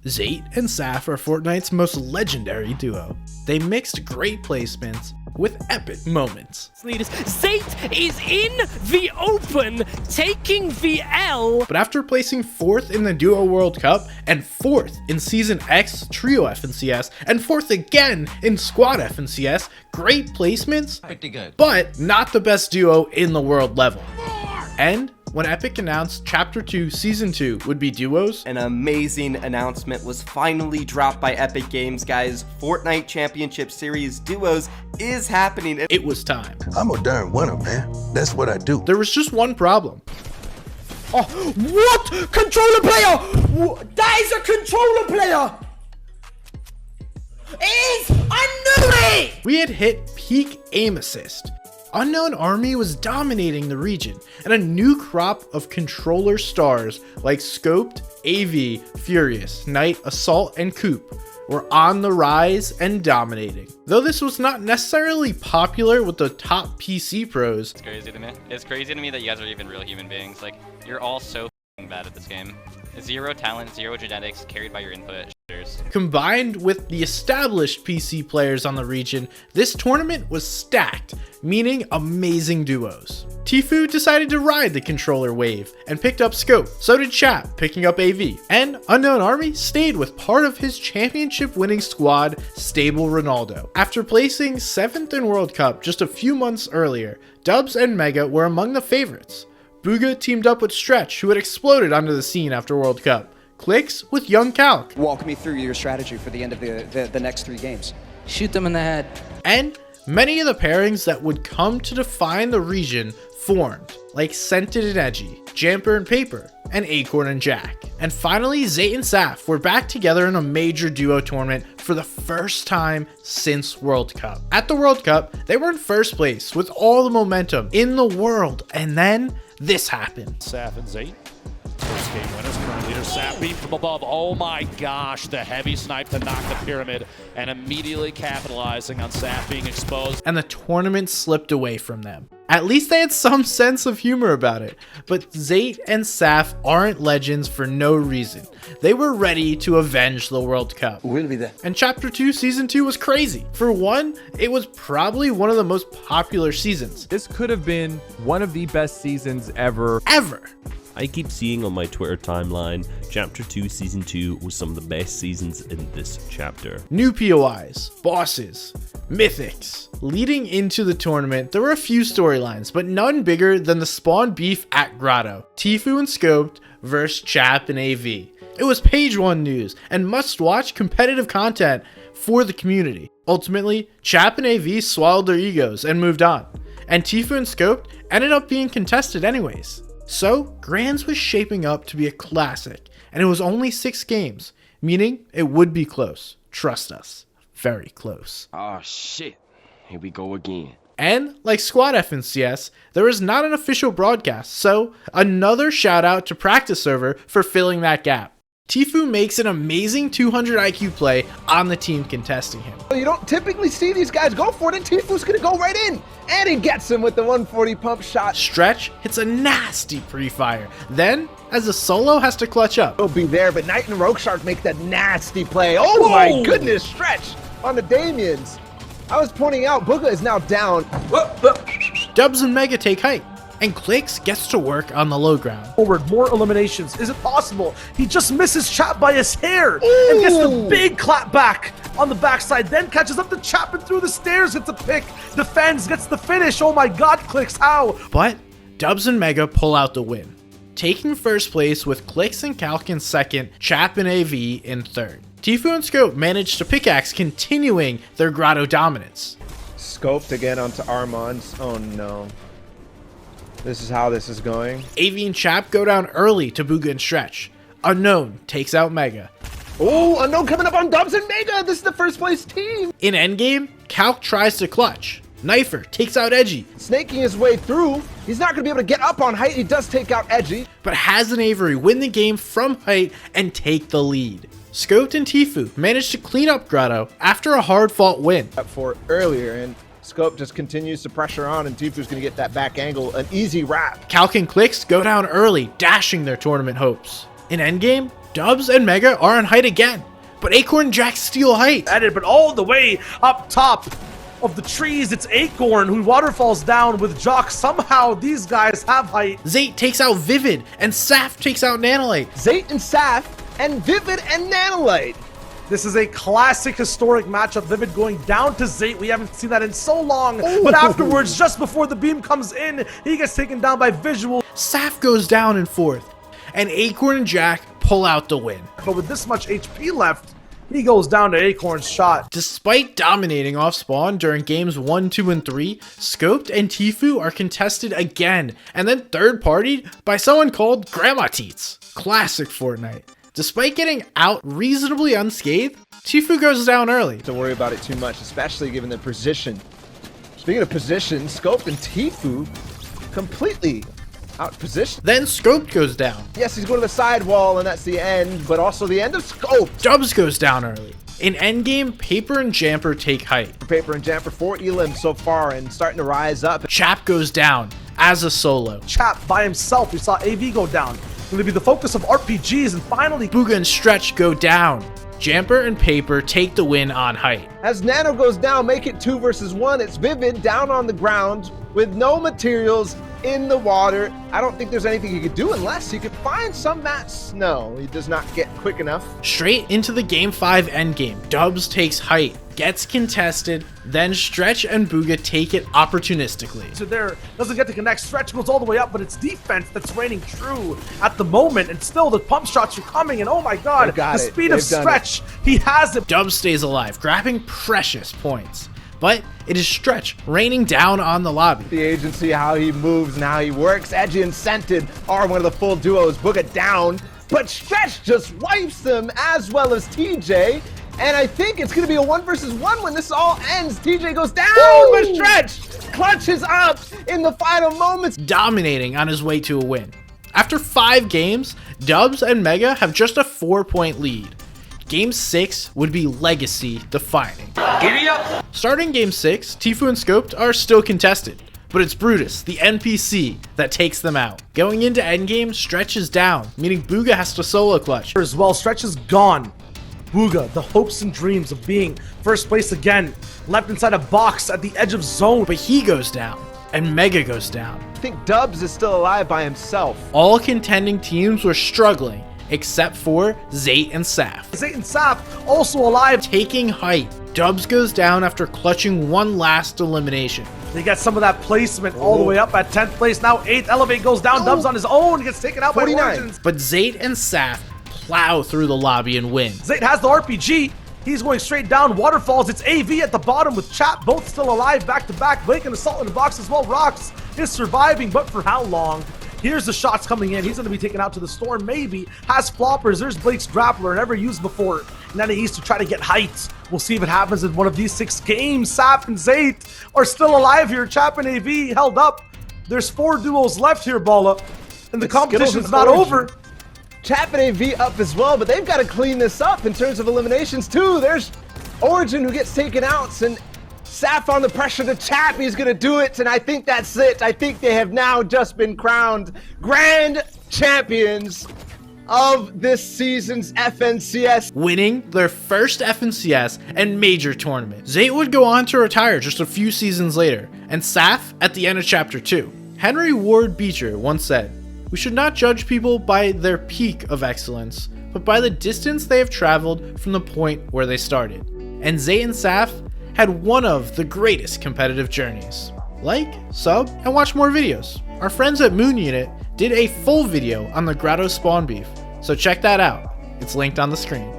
Zate and Saf are Fortnite's most legendary duo. They mixed great placements with epic moments. Zate is in the open, taking the L. But after placing 4th in the Duo World Cup, and 4th in Season X Trio FNCS, and 4th again in Squad FNCS, great placements, pretty good, but not the best duo in the world level. And when Epic announced Chapter 2 Season 2 would be duos, an amazing announcement was finally dropped by Epic Games, guys. Fortnite Championship Series Duos is happening. It was time. I'm a darn winner, man. That's what I do. There was just one problem. Oh, what? Controller player! That is a controller player! I knew it! We had hit peak aim assist. Unknown Army was dominating the region, and a new crop of controller stars like Scoped, AV, Furious, Knight, Assault, and Coop were on the rise and dominating. Though this was not necessarily popular with the top PC pros. It's crazy to me. It's crazy to me that you guys are even real human beings. Like, you're all so f***ing bad at this game. 0 talent, 0 genetics, carried by your input. Combined with the established PC players on the region, this tournament was stacked, meaning amazing duos. Tfue decided to ride the controller wave and picked up Scope, so did Chap picking up AV, and Unknown Army stayed with part of his championship winning squad, Stable Ronaldo. After placing 7th in World Cup just a few months earlier, Dubs and Mega were among the favorites. Booga teamed up with Stretch, who had exploded onto the scene after World Cup. Clicks with Young Calc. Walk me through your strategy for the end of the next 3 games. Shoot them in the head. And many of the pairings that would come to define the region formed, like Scented and Edgy, Jamper and Paper, and Acorn and Jack. And finally, Zate and Saf were back together in a major duo tournament for the first time since World Cup. At the World Cup, they were in first place with all the momentum in the world, and then this happened. Saf and Zate. First game winners, current leader Saf beat from above. Oh my gosh, the heavy snipe to knock the pyramid and immediately capitalizing on Saf being exposed. And the tournament slipped away from them. At least they had some sense of humor about it. But Zate and Saf aren't legends for no reason. They were ready to avenge the World Cup. We'll be there. And Chapter 2 Season 2 was crazy. For one, it was probably one of the most popular seasons. This could have been one of the best seasons ever. I keep seeing on my Twitter timeline, Chapter 2 Season 2 was some of the best seasons in this chapter. New POIs, bosses, mythics. Leading into the tournament, there were a few storylines, but none bigger than the spawn beef at Grotto. Tfue and Scoped versus Chap and AV. It was page 1 news and must-watch competitive content for the community. Ultimately, Chap and AV swallowed their egos and moved on, and Tfue and Scoped ended up being contested anyways. So, Grands was shaping up to be a classic, and it was only 6 games, meaning it would be close. Trust us, very close. Oh shit, here we go again. And, like Squad FNCS, there is not an official broadcast, so another shout out to Practice Server for filling that gap. Tfue makes an amazing 200 IQ play on the team contesting him. You don't typically see these guys go for it, and Tfue's gonna go right in. And he gets him with the 140 pump shot. Stretch hits a nasty pre-fire. Then, as a solo has to clutch up. He'll be there, but Knight and Rogueshark make that nasty play. Oh my goodness, Stretch on the Damians. I was pointing out, Booga is now down. Dubs and Mega take height, and Clicks gets to work on the low ground. Forward, more eliminations. Is it possible? He just misses Chap by his hair and gets the big clap back on the backside, then catches up to Chap and through the stairs, gets a pick, defends, gets the finish. Oh my god, Clicks, how? But Dubs and Mega pull out the win, taking first place with Clicks and Calc in second, Chap and AV in third. Tfue and Scope managed to pickaxe, continuing their Grotto dominance. Scoped again onto Armand. Oh no. This is how this is going. AV and Chap go down early to Booga and Stretch. Unknown takes out Mega. Oh, Unknown coming up on Dubs and Mega. This is the first place team. In endgame, Calc tries to clutch. Knifer takes out Edgy. Snaking his way through. He's not going to be able to get up on height. He does take out Edgy. But has an Avery win the game from height and take the lead. Scoped and Tfue managed to clean up Grotto after a hard-fought win. Up for earlier, and Scope just continues to pressure on, and Tfue's going to get that back angle, an easy wrap. Calc and Clicks go down early, dashing their tournament hopes. In endgame, Dubs and Mega are on height again, but Acorn and Jack steal height. But all the way up top of the trees, it's Acorn who waterfalls down with Jock. Somehow these guys have height. Zate takes out Vivid, and Saf takes out Nanolite. Zate and Saf and Vivid and Nanolite. This is a classic historic matchup. Vivid going down to Zate. We haven't seen that in so long. But afterwards, just before the beam comes in, he gets taken down by Visual. Saf goes down in 4th, and Acorn and Jack pull out the win. But with this much HP left, he goes down to Acorn's shot. Despite dominating off spawn during games 1, 2, and 3, Scoped and Tfue are contested again, and then third-partied by someone called Grandma Teats. Classic Fortnite. Despite getting out reasonably unscathed, Tfue goes down early. Don't worry about it too much, especially given the position. Speaking of position, Scoped and Tfue completely out position. Then Scoped goes down. Yes, he's going to the sidewall, and that's the end, but also the end of Scoped. Dubs goes down early. In endgame, Paper and Jamper take height. Paper and Jamper 4 elim so far and starting to rise up. Chap goes down as a solo. Chap by himself. We saw AV go down. Going to be the focus of RPGs, and finally Booga and Stretch go down. Jamper and Paper take the win on height. As Nano goes down, make it 2 versus 1. It's Vivid down on the ground with no materials in the water. I don't think there's anything he could do unless he could find some Matt Snow. He does not get quick enough. Straight into the game 5 endgame. Dubs takes height, gets contested, then Stretch and Booga take it opportunistically. So there, doesn't get to connect. Stretch goes all the way up, but it's defense that's reigning true at the moment, and still the pump shots are coming, and oh my god, the speed of Stretch, he has it. Dubs stays alive, grabbing precious points. But it is Stretch raining down on the lobby. The agency, how he moves and how he works. Edgy and Scented are one of the full duos. Booga down, but Stretch just wipes them as well as TJ. And I think it's going to be a 1 versus 1 when this all ends. TJ goes down, but Stretch clutches up in the final moments, dominating on his way to a win. After 5 games, Dubs and Mega have just a 4-point lead. Game 6 would be legacy defining. Giddy up! Starting Game 6, Tfue and Scoped are still contested, but it's Brutus, the NPC, that takes them out. Going into endgame, Stretch is down, meaning Booga has to solo clutch. As well, Stretch is gone. Booga, the hopes and dreams of being first place again, left inside a box at the edge of zone. But he goes down, and Mega goes down. I think Dubs is still alive by himself. All contending teams were struggling, except for Zate and Saf. Zate and Saf also alive, taking height. Dubs goes down after clutching one last elimination. They get some of that placement all the way up at 10th place. Now 8th Elevate goes down. Dubs on his own, gets taken out 49. By Origins. But Zate and Saf plow through the lobby and win. Zate has the RPG. He's going straight down waterfalls. It's AV at the bottom with Chap, both still alive back to back. Blake and Assault in the box as well. Rocks is surviving, but for how long? Here's the shots coming in. He's going to be taken out to the storm, maybe. Has floppers. There's Blake's grappler, never used before. And then he needs to try to get height. We'll see if it happens in one of these 6 games. Saf and Zate are still alive here. Chap and AV held up. There's 4 duos left here, Balla. And the competition's not over. Chap and AV up as well, but they've got to clean this up in terms of eliminations too. There's Origin who gets taken out, and Saf on the pressure to Chap. He's going to do it, and I think that's it. I think they have now just been crowned grand champions of this season's FNCS. Winning their first FNCS and major tournament. Zate would go on to retire just a few seasons later, and Saf at the end of Chapter 2. Henry Ward Beecher once said, "We should not judge people by their peak of excellence, but by the distance they have traveled from the point where they started." And Zate and Saf had one of the greatest competitive journeys. Like, sub, and watch more videos. Our friends at Moon Unit did a full video on the Grotto spawn beef, so check that out. It's linked on the screen.